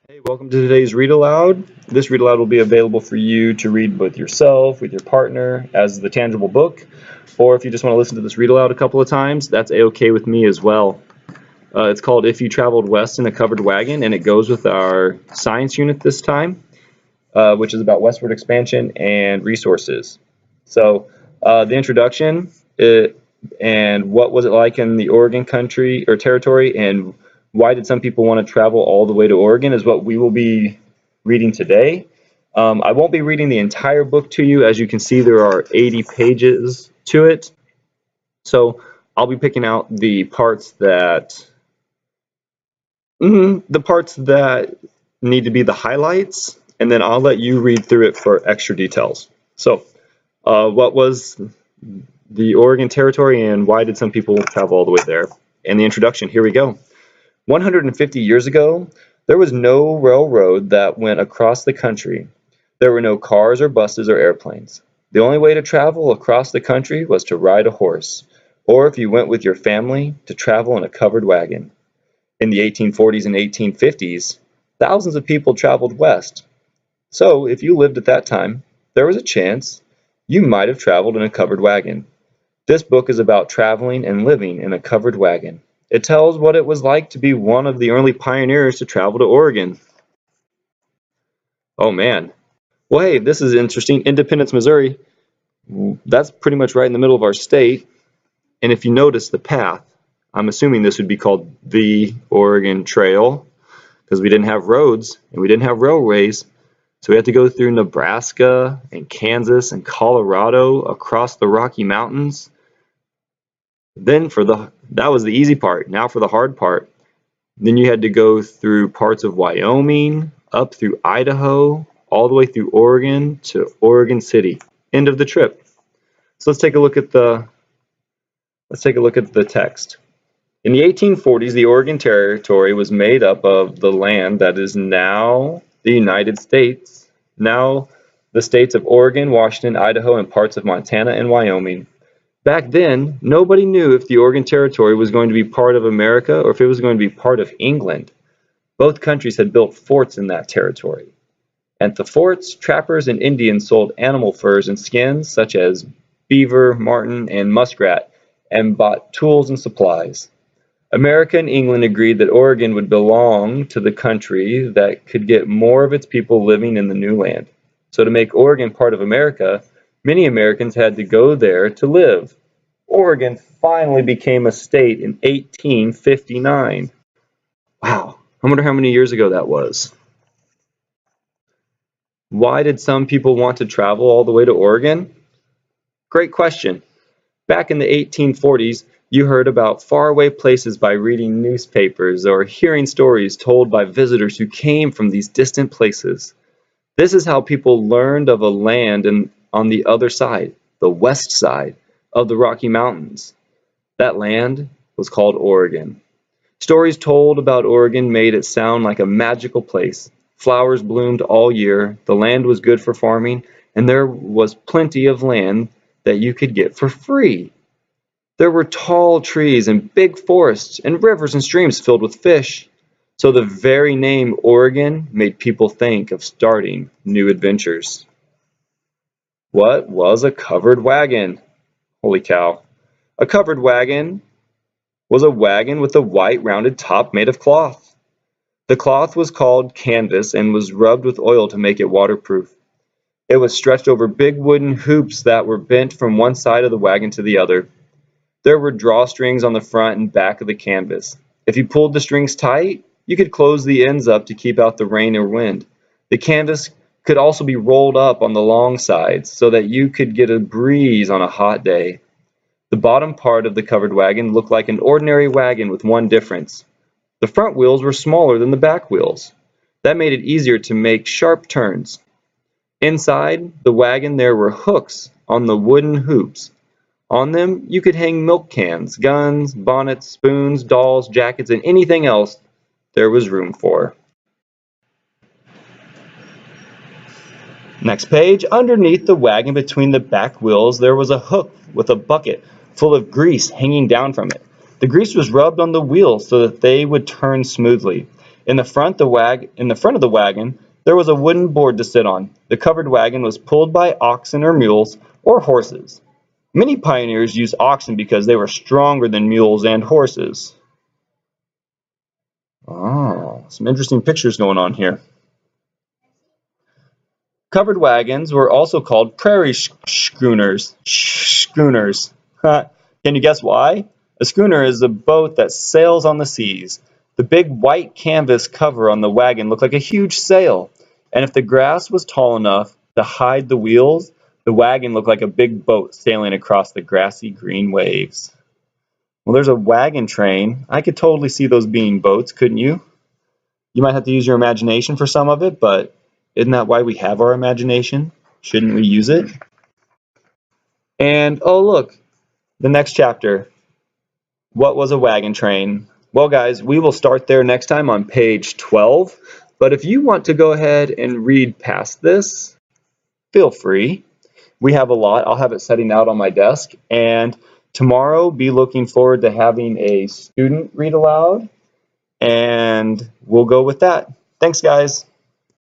Hey, welcome to today's Read Aloud. This Read Aloud will be available for you to read with yourself, with your partner, as the tangible book, or if you just want to listen to this Read Aloud a couple of times, that's a-okay with me as well. It's called If You Traveled West in a Covered Wagon, and it goes with our science unit this time, which is about westward expansion and resources. So, the introduction, and what was it like in the Oregon country or territory, and why did some people want to travel all the way to Oregon is what we will be reading today. I won't be reading the entire book to you. As you can see, there are 80 pages to it. So I'll be picking out the parts that need to be the highlights, and then I'll let you read through it for extra details. So, what was the Oregon Territory and why did some people travel all the way there? And the introduction, here we go. 150 years ago, there was no railroad that went across the country. There were no cars or buses or airplanes. The only way to travel across the country was to ride a horse, or if you went with your family, to travel in a covered wagon. In the 1840s and 1850s, thousands of people traveled west. So, if you lived at that time, there was a chance you might have traveled in a covered wagon. This book is about traveling and living in a covered wagon. It tells what it was like to be one of the early pioneers to travel to Oregon. Oh man. Well, hey, this is interesting. Independence, Missouri. That's pretty much right in the middle of our state. And if you notice the path, I'm assuming this would be called the Oregon Trail because we didn't have roads and we didn't have railways. So we had to go through Nebraska and Kansas and Colorado across the Rocky Mountains. Then that was the easy part. Now for the hard part. Then you had to go through parts of Wyoming, up through Idaho, all the way through Oregon to Oregon City. End of the trip. So let's take a look at the text. In the 1840s, the Oregon Territory was made up of the land that is now the United States, now the states of Oregon, Washington, Idaho, and parts of Montana and Wyoming. Back then, nobody knew if the Oregon Territory was going to be part of America or if it was going to be part of England. Both countries had built forts in that territory. At the forts, trappers and Indians sold animal furs and skins such as beaver, marten, and muskrat, and bought tools and supplies. America and England agreed that Oregon would belong to the country that could get more of its people living in the new land. So to make Oregon part of America, many Americans had to go there to live. Oregon finally became a state in 1859. Wow, I wonder how many years ago that was. Why did some people want to travel all the way to Oregon? Great question. Back in the 1840s, you heard about faraway places by reading newspapers or hearing stories told by visitors who came from these distant places. This is how people learned of a land on the other side, the west side of the Rocky Mountains. That land was called Oregon. Stories told about Oregon made it sound like a magical place. Flowers bloomed all year, the land was good for farming, and there was plenty of land that you could get for free. There were tall trees and big forests and rivers and streams filled with fish. So the very name Oregon made people think of starting new adventures. What was a covered wagon? Holy cow. A covered wagon was a wagon with a white rounded top made of cloth. The cloth was called canvas and was rubbed with oil to make it waterproof. It was stretched over big wooden hoops that were bent from one side of the wagon to the other. There were drawstrings on the front and back of the canvas. If you pulled the strings tight, you could close the ends up to keep out the rain or wind. The canvas could also be rolled up on the long sides so that you could get a breeze on a hot day. The bottom part of the covered wagon looked like an ordinary wagon with one difference. The front wheels were smaller than the back wheels. That made it easier to make sharp turns. Inside the wagon there were hooks on the wooden hoops. On them you could hang milk cans, guns, bonnets, spoons, dolls, jackets, and anything else there was room for. Next page, underneath the wagon between the back wheels there was a hook with a bucket full of grease hanging down from it. The grease was rubbed on the wheels so that they would turn smoothly. In the front of the wagon, there was a wooden board to sit on. The covered wagon was pulled by oxen or mules or horses. Many pioneers used oxen because they were stronger than mules and horses. Oh, some interesting pictures going on here. Covered wagons were also called prairie schooners. Schooners. Can you guess why? A schooner is a boat that sails on the seas. The big white canvas cover on the wagon looked like a huge sail. And if the grass was tall enough to hide the wheels, the wagon looked like a big boat sailing across the grassy green waves. Well, there's a wagon train. I could totally see those being boats, couldn't you? You might have to use your imagination for some of it, but isn't that why we have our imagination? Shouldn't we use it? And oh, look, the next chapter. What was a wagon train? Well, guys, we will start there next time on page 12. But if you want to go ahead and read past this, feel free. We have a lot. I'll have it setting out on my desk. And tomorrow, be looking forward to having a student read aloud. And we'll go with that. Thanks, guys.